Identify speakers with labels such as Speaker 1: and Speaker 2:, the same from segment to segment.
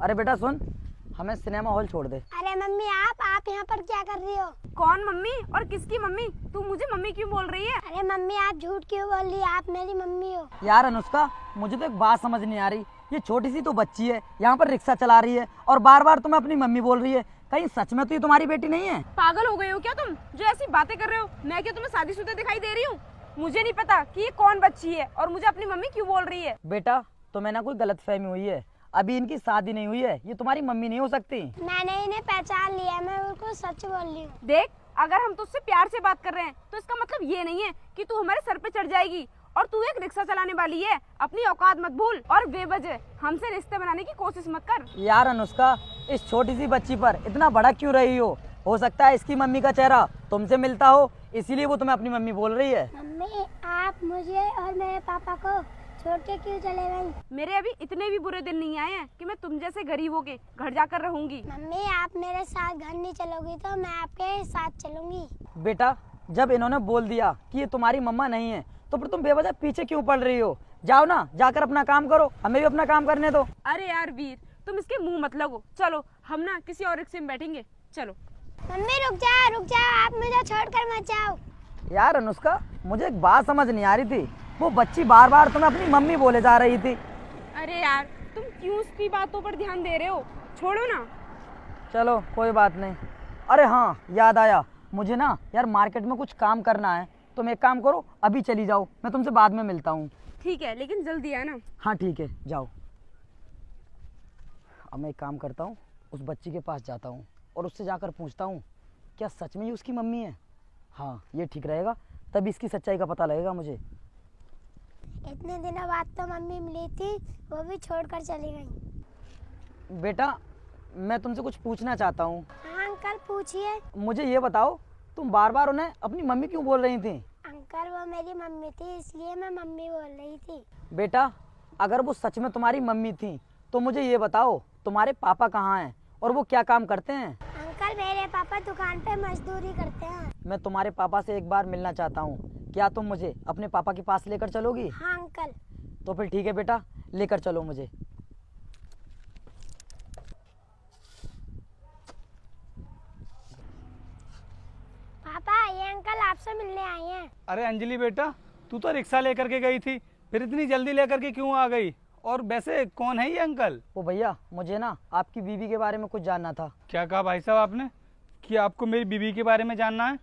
Speaker 1: अरे बेटा सुन, हमें सिनेमा हॉल छोड़ दे।
Speaker 2: अरे मम्मी आप यहाँ पर क्या कर रही हो?
Speaker 3: कौन मम्मी और किसकी मम्मी? तू मुझे मम्मी क्यों बोल रही है?
Speaker 2: अरे मम्मी आप झूठ क्यों बोल रही है? आप मेरी मम्मी हो।
Speaker 1: यार अनुष्का, मुझे तो एक बात समझ नहीं आ रही। ये छोटी सी तो बच्ची है, यहाँ पर रिक्शा चला रही है और बार बार तुम्हें अपनी मम्मी बोल रही है। कहीं सच में तो ये तुम्हारी बेटी नहीं है?
Speaker 3: पागल हो गए हो क्या तुम जो ऐसी बातें कर रहे हो? मैं क्या तुम्हें शादीशुदा दिखाई दे रही हूँ? मुझे नहीं पता कि ये कौन बच्ची है और मुझे अपनी मम्मी क्यों बोल रही है।
Speaker 1: बेटा तुम्हें ना कोई गलतफहमी हुई है, अभी इनकी शादी नहीं हुई है, ये तुम्हारी मम्मी नहीं हो सकती।
Speaker 2: मैंने इन्हें पहचान लिया, मैं बिल्कुल सच बोल रही हूँ।
Speaker 3: देख, अगर हम तुझसे प्यार से बात कर रहे हैं तो इसका मतलब ये नहीं है कि तू हमारे सर पे चढ़ जाएगी और तू एक रिक्शा चलाने वाली है। अपनी औकात मत भूल और बेवजह हमसे रिश्ते बनाने की कोशिश मत कर।
Speaker 1: यार अनुष्का, इस छोटी सी बच्ची पर इतना बड़ा क्यों रही हो सकता है इसकी मम्मी का चेहरा तुमसे मिलता हो, इसीलिए वो तुम्हें अपनी मम्मी बोल रही है।
Speaker 2: मम्मी आप मुझे और मेरे पापा को छोड़ के क्यों चले गई?
Speaker 3: मेरे अभी इतने भी बुरे दिन नहीं आए हैं कि मैं तुम जैसे गरीबों के घर जाकर रहूंगी।
Speaker 2: मम्मी आप मेरे साथ घर नहीं चलोगी तो मैं आपके साथ चलूंगी।
Speaker 1: बेटा जब इन्होंने बोल दिया कि ये तुम्हारी मम्मा नहीं है तो फिर तुम बेवजह पीछे क्यों पड़ रही हो? जाओ ना, जाकर अपना काम करो, हमें भी अपना काम करने दो।
Speaker 3: अरे यार वीर, तुम इसके मुंह मत लगो। चलो हम ना किसी और रिक्शे में बैठेंगे। चलो।
Speaker 2: मम्मी रुक जाओ, आप मुझे छोड़कर मत जाओ।
Speaker 1: यार अनुष्का, मुझे एक बात समझ नहीं आ रही थी, वो बच्ची बार बार तुम्हें अपनी मम्मी बोले जा रही थी।
Speaker 3: अरे यार तुम क्यों उसकी बातों पर ध्यान दे रहे हो? छोड़ो ना।
Speaker 1: चलो कोई बात नहीं। अरे हाँ याद आया, मुझे ना यार मार्केट में कुछ काम करना है, तुम एक काम करो अभी चली जाओ, मैं तुमसे बाद में मिलता हूँ।
Speaker 3: ठीक है, लेकिन जल्दी आना।
Speaker 1: हाँ ठीक है, जाओ। अब मैं एक काम करता हूँ, उस बच्ची के पास जाता हूँ और उससे जाकर पूछता हूँ क्या सच में ये उसकी मम्मी है। हाँ ये ठीक रहेगा, तभी इसकी सच्चाई का पता लगेगा मुझे।
Speaker 2: इतने दिनों बाद तो मम्मी मिली थी, वो भी छोड़कर चली गई।
Speaker 1: बेटा मैं तुमसे कुछ पूछना चाहता हूँ।
Speaker 2: हाँ अंकल पूछिए।
Speaker 1: मुझे ये बताओ, तुम बार बार उन्हें अपनी मम्मी क्यों बोल रही थी?
Speaker 2: अंकल वो मेरी मम्मी थी इसलिए मैं मम्मी बोल रही थी।
Speaker 1: बेटा अगर वो सच में तुम्हारी मम्मी थी तो मुझे ये बताओ तुम्हारे पापा कहाँ हैं और वो क्या काम करते हैं?
Speaker 2: अंकल मेरे पापा दुकान पे मजदूरी करते हैं।
Speaker 1: मैं तुम्हारे पापा से एक बार मिलना चाहता हूँ, क्या तुम मुझे अपने पापा के पास लेकर चलोगी?
Speaker 2: हाँ अंकल।
Speaker 1: तो फिर ठीक है बेटा, लेकर चलो मुझे।
Speaker 2: पापा ये अंकल आपसे मिलने आए हैं।
Speaker 4: अरे अंजलि बेटा, तू तो रिक्शा लेकर के गई थी, फिर इतनी जल्दी लेकर के क्यों आ गई? और वैसे कौन है ये अंकल?
Speaker 1: ओ भैया, मुझे ना आपकी बीवी के बारे में कुछ जानना था।
Speaker 4: क्या कहा भाई साहब आपने कि आपको मेरी बीवी के बारे में जानना है?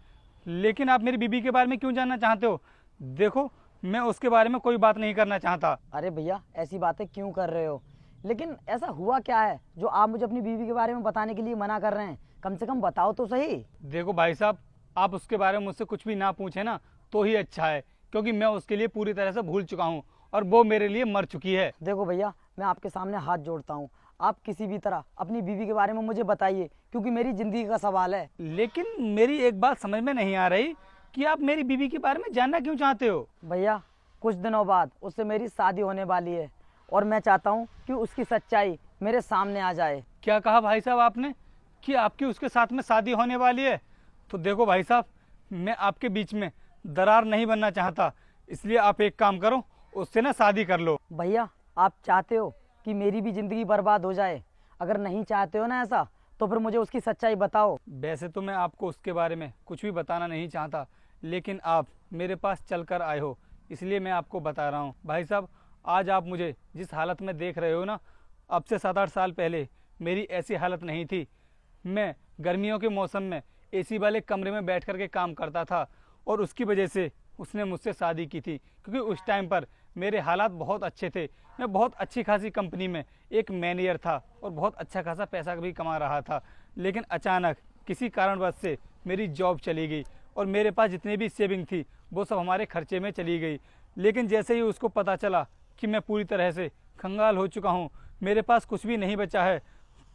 Speaker 4: लेकिन आप मेरी बीवी के बारे में क्यों जानना चाहते हो? देखो मैं उसके बारे में कोई बात नहीं करना चाहता।
Speaker 1: अरे भैया ऐसी बातें क्यों कर रहे हो? लेकिन ऐसा हुआ क्या है जो आप मुझे अपनी बीवी के बारे में बताने के लिए मना कर रहे हैं? कम से कम बताओ तो सही।
Speaker 4: देखो भाई साहब, आप उसके बारे में मुझसे कुछ भी ना पूछे ना तो ही अच्छा है, क्योंकि मैं उसके लिए पूरी तरह से भूल चुका हूँ और वो मेरे लिए मर चुकी है।
Speaker 1: देखो भैया, मैं आपके सामने हाथ जोड़ता हूँ, आप किसी भी तरह अपनी बीवी के बारे में मुझे बताइए, क्योंकि मेरी जिंदगी का सवाल है।
Speaker 4: लेकिन मेरी एक बात समझ में नहीं आ रही कि आप मेरी बीवी के बारे में जानना क्यों चाहते हो?
Speaker 1: भैया कुछ दिनों बाद उससे मेरी शादी होने वाली है और मैं चाहता हूँ कि उसकी सच्चाई मेरे सामने आ जाए।
Speaker 4: क्या कहा भाई साहब आपने कि आपकी उसके साथ में शादी होने वाली है? तो देखो भाई साहब, मैं आपके बीच में दरार नहीं बनना चाहता, इसलिए आप एक काम करो, उससे ना शादी कर लो।
Speaker 1: भैया आप चाहते हो कि मेरी भी जिंदगी बर्बाद हो जाए? अगर नहीं चाहते हो ना ऐसा, तो फिर मुझे उसकी सच्चाई बताओ।
Speaker 4: वैसे तो मैं आपको उसके बारे में कुछ भी बताना नहीं चाहता, लेकिन आप मेरे पास चल कर आए हो इसलिए मैं आपको बता रहा हूँ। भाई साहब, आज आप मुझे जिस हालत में देख रहे हो ना, अब से 7-8 साल पहले मेरी ऐसी हालत नहीं थी। मैं गर्मियों के मौसम में एसी वाले कमरे में बैठ कर के काम करता था और उसकी वजह से उसने मुझसे शादी की थी, क्योंकि उस टाइम पर मेरे हालात बहुत अच्छे थे। मैं बहुत अच्छी खासी कंपनी में एक मैनेजर था और बहुत अच्छा खासा पैसा भी कमा रहा था। लेकिन अचानक किसी कारणवश से मेरी जॉब चली गई और मेरे पास जितनी भी सेविंग थी वो सब हमारे खर्चे में चली गई। लेकिन जैसे ही उसको पता चला कि मैं पूरी तरह से कंगाल हो चुका हूँ, मेरे पास कुछ भी नहीं बचा है,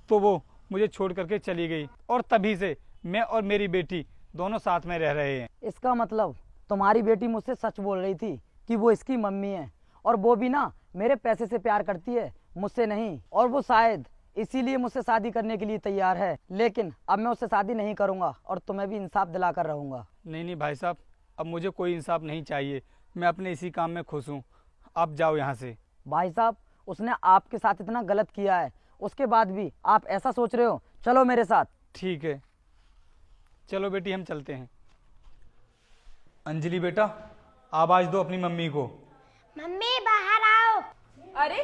Speaker 4: तो वो मुझे छोड़ करके चली गई और तभी से मैं और मेरी बेटी दोनों साथ में रह रहे हैं।
Speaker 1: इसका मतलब तुम्हारी बेटी मुझसे सच बोल रही थी कि वो इसकी मम्मी है, और वो भी ना मेरे पैसे से प्यार करती है, मुझसे नहीं। और वो शायद इसीलिए मुझसे शादी करने के लिए तैयार है। लेकिन अब मैं उससे शादी नहीं करूंगा और तुम्हें भी इंसाफ दिलाकर रहूंगा।
Speaker 4: नहीं नहीं भाई साहब, अब मुझे कोई इंसाफ नहीं चाहिए, मैं अपने इसी काम में खुश हूँ। आप जाओ यहाँ से।
Speaker 1: भाई साहब, उसने आपके साथ इतना गलत किया है, उसके बाद भी आप ऐसा सोच रहे हो? चलो मेरे साथ।
Speaker 4: ठीक है, चलो बेटी हम चलते हैं। अंजलि बेटा, आवाज दो अपनी मम्मी को।
Speaker 2: मम्मी बाहर आओ।
Speaker 3: अरे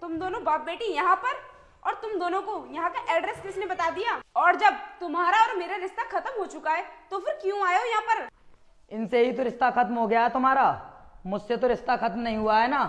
Speaker 3: तुम दोनों बाप बेटी यहाँ पर, और तुम दोनों को यहाँ का एड्रेस किसने बता दिया? और जब तुम्हारा और मेरा रिश्ता खत्म हो चुका है तो फिर क्यों आए हो यहाँ पर?
Speaker 1: इनसे ही तो रिश्ता खत्म हो गया है तुम्हारा, मुझसे तो रिश्ता खत्म नहीं हुआ है ना।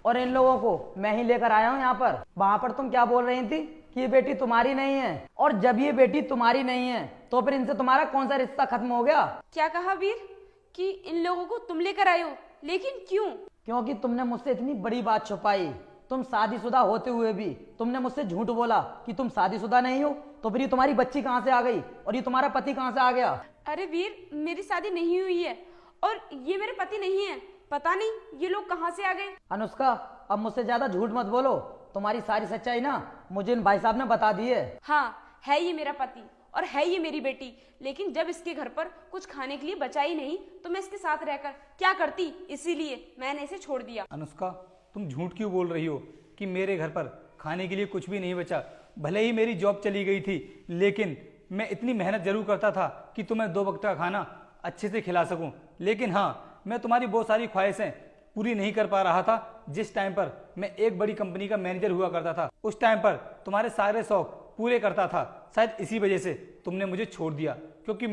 Speaker 1: और इन लोगों को मैं ही लेकर आया हूँ यहाँ पर। वहां पर तुम क्या बोल रही थी कि ये बेटी तुम्हारी नहीं है, और जब ये बेटी तुम्हारी नहीं है तो फिर इनसे तुम्हारा कौन सा रिश्ता खत्म हो गया?
Speaker 3: क्या कहा वीर कि इन लोगों को तुम लेकर आए हो? लेकिन क्यों?
Speaker 1: क्योंकि तुमने मुझसे इतनी बड़ी बात छुपाई। तुम शादीशुदा होते हुए भी तुमने मुझसे झूठ बोला कि तुम शादीशुदा नहीं हो। तो फिर ये तुम्हारी बच्ची कहाँ से आ गई और ये तुम्हारा पति कहाँ से आ गया?
Speaker 3: अरे वीर, मेरी शादी नहीं हुई है और ये मेरे पति नहीं है। पता नहीं ये लोग कहाँ से आ गए।
Speaker 1: अनुष्का, अब मुझसे ज्यादा झूठ मत बोलो। तुम्हारी सारी सच्चाई ना मुझे इन भाई साहब ने बता दी है।
Speaker 3: हाँ, है ये मेरा पति और है ये मेरी बेटी, लेकिन जब इसके घर पर कुछ खाने के लिए बचा ही नहीं तो मैं इसके साथ रहकर क्या करती, इसीलिए मैंने इसे छोड़ दिया।
Speaker 4: अनुष्का, तुम झूठ क्यों बोल रही हो कि मेरे घर पर खाने के लिए कुछ भी नहीं बचा? भले ही मेरी जॉब चली गई थी, लेकिन मैं इतनी मेहनत जरूर करता था कि तुम्हें 2 वक्त का खाना अच्छे से खिला सकूं। लेकिन हाँ, मैं तुम्हारी बहुत सारी ख्वाहिशें पूरी नहीं कर पा रहा था। जिस टाइम पर मैं एक बड़ी कंपनी का मैनेजर हुआ करता था, उस टाइम पर तुम्हारे सारे शौक पूरे करता था। शायद इसी वजह से तुमने मुझे छोड़ दिया, क्योंकि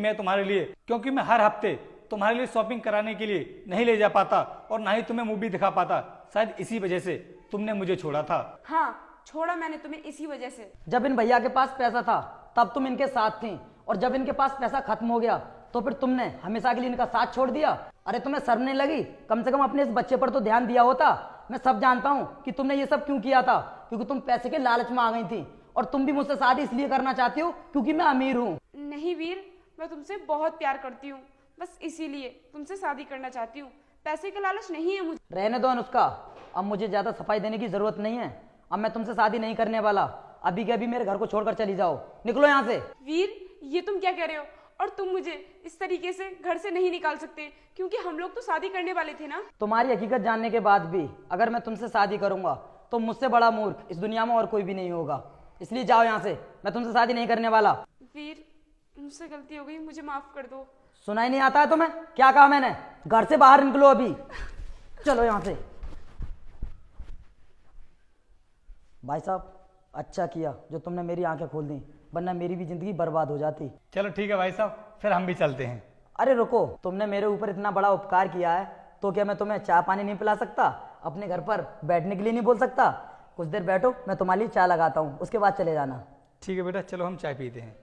Speaker 4: मैं हर हफ्ते तुम्हारे लिए शॉपिंग कराने के लिए नहीं ले जा पाता और ना ही तुम्हें मूवी दिखा पाता। शायद इसी वजह से तुमने मुझे छोड़ा था।
Speaker 3: हाँ, छोड़ा मैंने तुम्हें इसी वजह से।
Speaker 1: जब इन भैया के पास पैसा था तब तुम इनके साथ थी, और जब इनके पास पैसा खत्म हो गया तो फिर तुमने हमेशा के लिए इनका साथ छोड़ दिया। अरे तुम्हें शर्म नहीं लगी? कम से कम अपने इस बच्चे पर तो ध्यान दिया होता। मैं सब जानता हूँ कि तुमने ये सब क्यों किया था, क्योंकि तुम पैसे के लालच में आ गई थी। और तुम भी मुझसे शादी इसलिए करना चाहती हो क्योंकि मैं अमीर हूँ।
Speaker 3: नहीं वीर, मैं तुमसे बहुत प्यार करती हूँ, बस इसीलिए तुमसे शादी करना चाहती हूँ। पैसे का लालच नहीं है मुझे।
Speaker 1: रहने दो अनुष्का, अब मुझे ज्यादा सफाई देने की जरूरत नहीं है। अब मैं तुमसे शादी नहीं करने वाला। अभी के अभी मेरे घर को छोड़कर चली जाओ, निकलो यहाँ से।
Speaker 3: वीर, ये तुम क्या कह रहे हो? और तुम मुझे इस तरीके से घर से नहीं निकाल सकते, क्योंकि हम लोग तो शादी करने वाले थे ना।
Speaker 1: तुम्हारी हकीकत जानने के बाद भी अगर मैं तुमसे शादी करूंगा तो मुझसे बड़ा मूर्ख इस दुनिया में और कोई भी नहीं होगा। इसलिए जाओ यहाँ से, मैं तुमसे शादी नहीं करने वाला।
Speaker 3: वीर, मुझसे गलती हो गई, मुझे माफ कर दो।
Speaker 1: सुनाई नहीं आता है तुम्हें? क्या कहा मैंने? घर से बाहर निकलो अभी, चलो यहाँ से। भाई साहब, अच्छा किया जो तुमने मेरी आंखें खोल दी, वरना मेरी भी जिंदगी बर्बाद हो जाती।
Speaker 4: चलो ठीक है भाई साहब, फिर हम भी चलते हैं।
Speaker 1: अरे रुको, तुमने मेरे ऊपर इतना बड़ा उपकार किया है तो क्या मैं तुम्हें चाय पानी नहीं पिला सकता? अपने घर पर बैठने के लिए नहीं बोल सकता? कुछ देर बैठो, मैं तुम्हारे लिए चाय लगाता हूँ, उसके बाद चले जाना।
Speaker 4: ठीक है बेटा, चलो हम चाय पीते हैं।